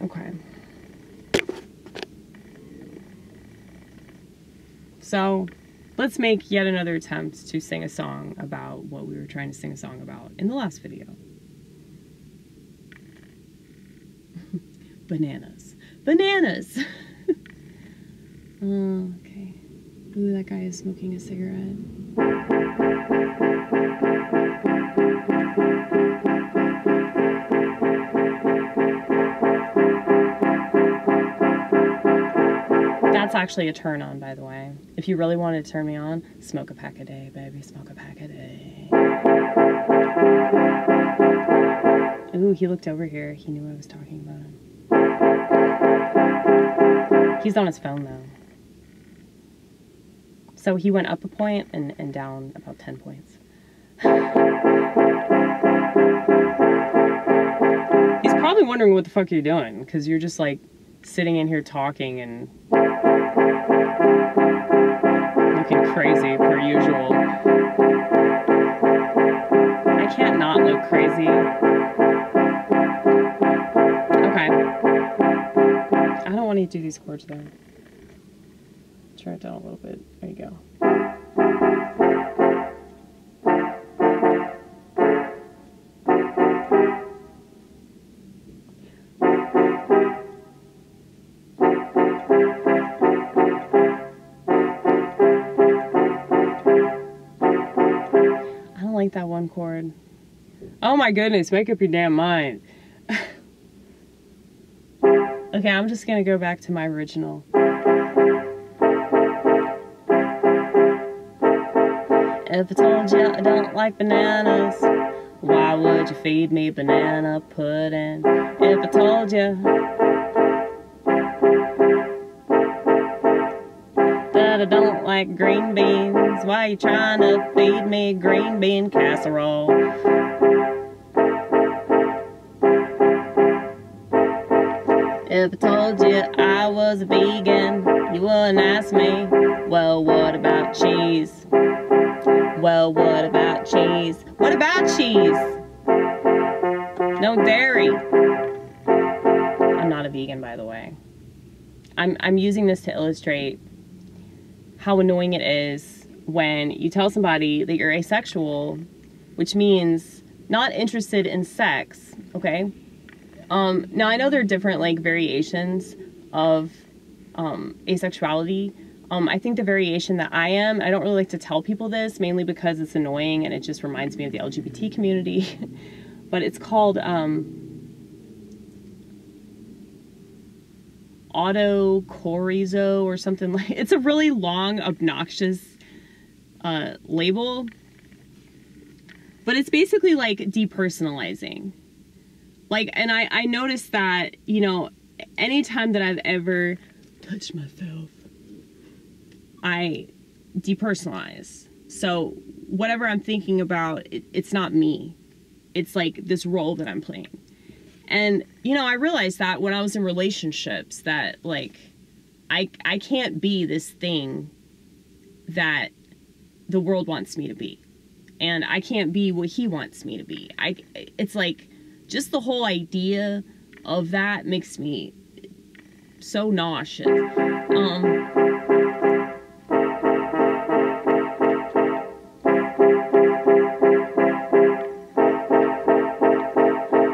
Okay. So, let's make yet another attempt to sing a song about what we were trying to sing a song about in the last video. Bananas. Bananas! Okay. Ooh, that guy is smoking a cigarette. That's actually a turn on, by the way. If you really wanted to turn me on, smoke a pack a day, baby. Smoke a pack a day. Ooh, he looked over here. He knew I was talking about him. He's on his phone, though. So he went up a point and down about 10 points. He's probably wondering what the fuck you're doing, because you're just, like, sitting in here talking and looking crazy per usual. I can't not look crazy. Okay. I don't want to do these chords though. Turn it down a little bit. There you go. Like that one chord. Oh my goodness, make up your damn mind. Okay, I'm just gonna go back to my original. If I told you I don't like bananas, why would you feed me banana pudding? If I told you that I don't like green beans, why you trying to feed me green bean casserole? If I told you I was a vegan, you wouldn't ask me, well, what about cheese? Well, what about cheese? What about cheese? No dairy. I'm not a vegan, by the way. I'm using this to illustrate how annoying it is when you tell somebody that you're asexual, which means not interested in sex, okay? Now I know there are different, like, variations of asexuality. I think the variation that I don't really like to tell people this, mainly because it's annoying and it just reminds me of the LGBT community. But it's called autochorissexuality or something like. It's a really long, obnoxious label, but it's basically like depersonalizing. Like, and I noticed that, you know, anytime that I've ever touched myself, I depersonalize. So whatever I'm thinking about, it's not me. It's like this role that I'm playing. And, you know, I realized that when I was in relationships that, like, I can't be this thing that the world wants me to be. And I can't be what he wants me to be. It's like, just the whole idea of that makes me so nauseous.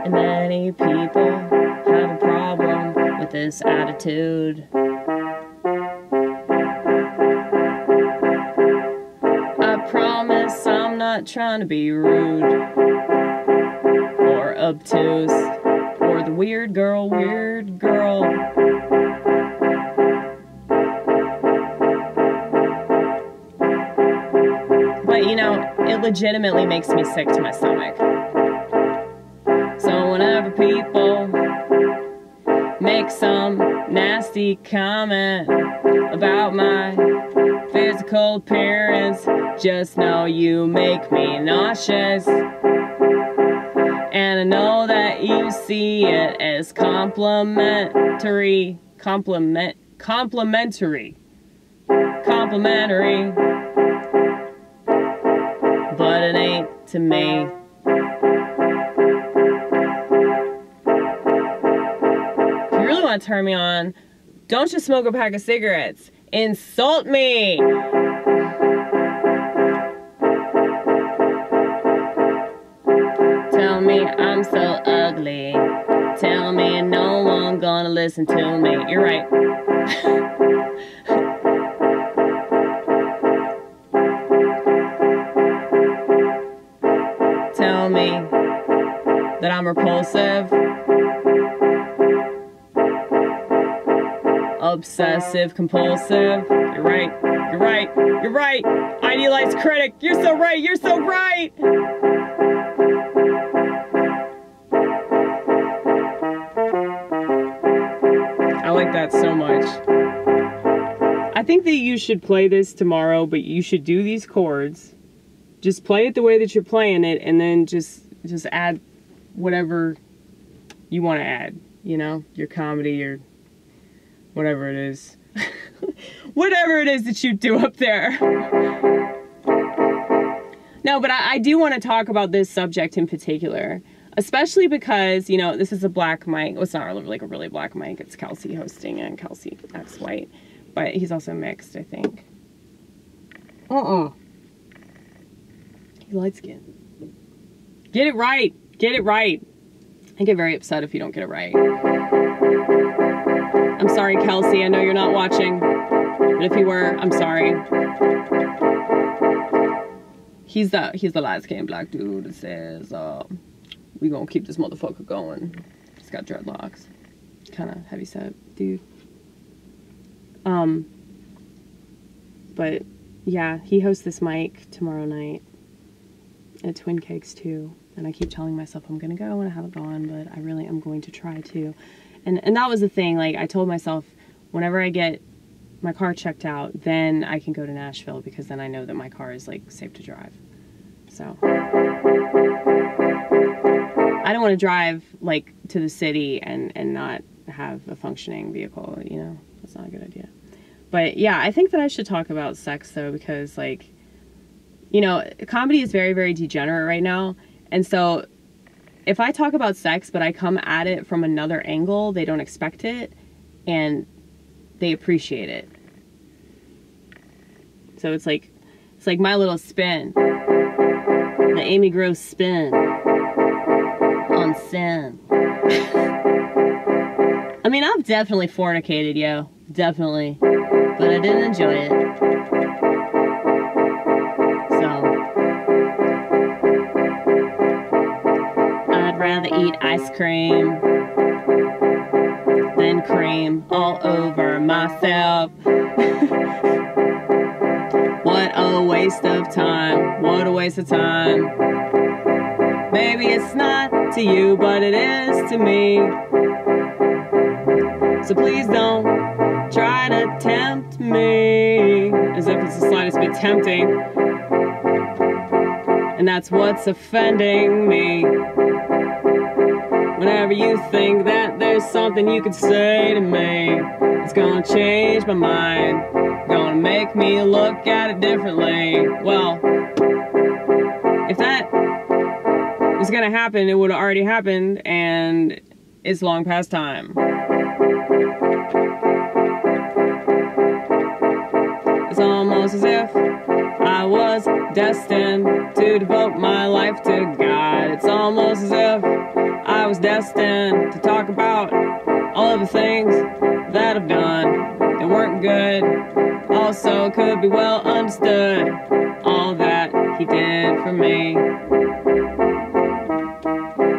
And many people have a problem with this attitude. I promise I'm not trying to be rude or obtuse or the weird girl. But, you know, it legitimately makes me sick to my stomach. So whenever people make some nasty comment about my physical appearance, just know you make me nauseous. And I know that you see it as complimentary. But it ain't to me. not turn me on. Don't just smoke a pack of cigarettes. Insult me. Tell me I'm so ugly. Tell me no one gonna listen to me. You're right. Tell me that I'm repulsive, obsessive, compulsive. You're right. You're right. You're right. Idealized critic. You're so right. You're so right. I like that so much. I think that you should play this tomorrow, but you should do these chords. Just play it the way that you're playing it, and then just add whatever you want to add. You know, your comedy, your whatever it is. Whatever it is that you do up there. No, but I do want to talk about this subject in particular. Especially because, you know, this is a black mic. Well, it's not really like a really black mic. It's Kelsey hosting and Kelsey X White. But he's also mixed, I think. He's light skinned. Get it right. Get it right. I get very upset if you don't get it right. I'm sorry, Kelsey. I know you're not watching. But if you were, I'm sorry. He's the light skinned black dude that says, we gonna keep this motherfucker going. He's got dreadlocks. Kind of heavy set dude. But yeah, he hosts this mic tomorrow night at Twin Cakes too. And I keep telling myself I'm gonna go and I haven't gone, but I really am going to try to. And that was the thing. Like, I told myself, whenever I get my car checked out, then I can go to Nashville, because then I know that my car is like safe to drive. So I don't want to drive like to the city and not have a functioning vehicle, you know. That's not a good idea. But yeah, I think that I should talk about sex though, because like, you know, comedy is very, very degenerate right now. And so if I talk about sex, but I come at it from another angle, they don't expect it and they appreciate it. So it's like my little spin. The Amy Gross spin on sin. I mean, I've definitely fornicated, yo. Definitely. But I didn't enjoy it. So I'd rather eat ice cream than cream all over myself. What a waste of time. What a waste of time. Maybe it's not to you, but it is to me. So please don't try to tempt me. As if it's the slightest bit tempting. And that's what's offending me. Whenever you think that there's something you could say to me, it's gonna change my mind. Gonna make me look at it differently. Well, if that was gonna happen, it would have already happened, and it's long past time. It's almost as if I was destined to devote my life to God. It's almost as if I was destined to talk about all of the things that I've done that weren't good. Also could be well understood, all that he did for me,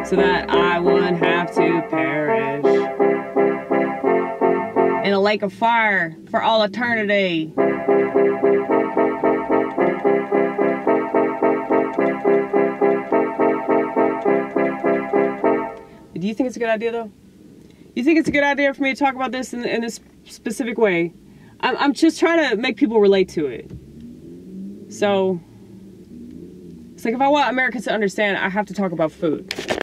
so that I wouldn't have to perish in a lake of fire for all eternity. Do you think it's a good idea though? You think it's a good idea for me to talk about this in this specific way? I'm just trying to make people relate to it. So, it's like if I want Americans to understand, I have to talk about food.